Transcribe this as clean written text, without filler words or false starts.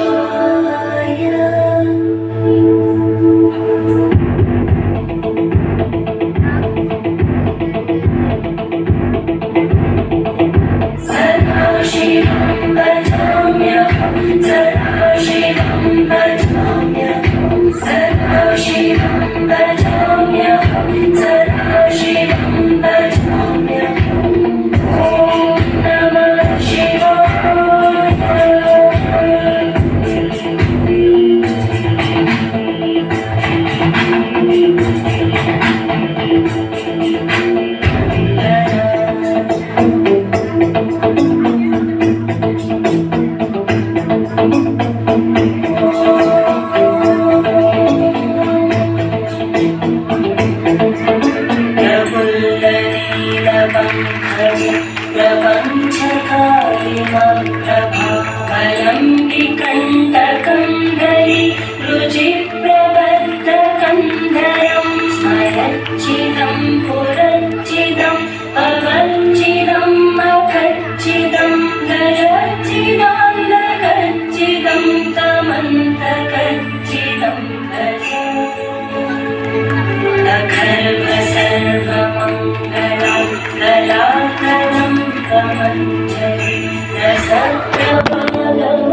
शिवाय। सदाशिवं भजाम्यहं सदाशिवं भजाम्यहं सदाशिवं भजाम्यहं सदाशिवं भजाम्यहं। ॐ नमः शिवाय। प्रपञ्चकारिमप्रभाकरं विकण्टकं धरि रुचिप्रबद्धकन्धरं स्मरच्चिदं पुरच्चिदं अवर्चिदं अखच्चिदं गजच्चिदान्तकच्चिदं तमन्तकच्चिदं भज। अखर्व सर्वमङ्गलं कलाकरं प्रमञ्जरी रसप्रभावम्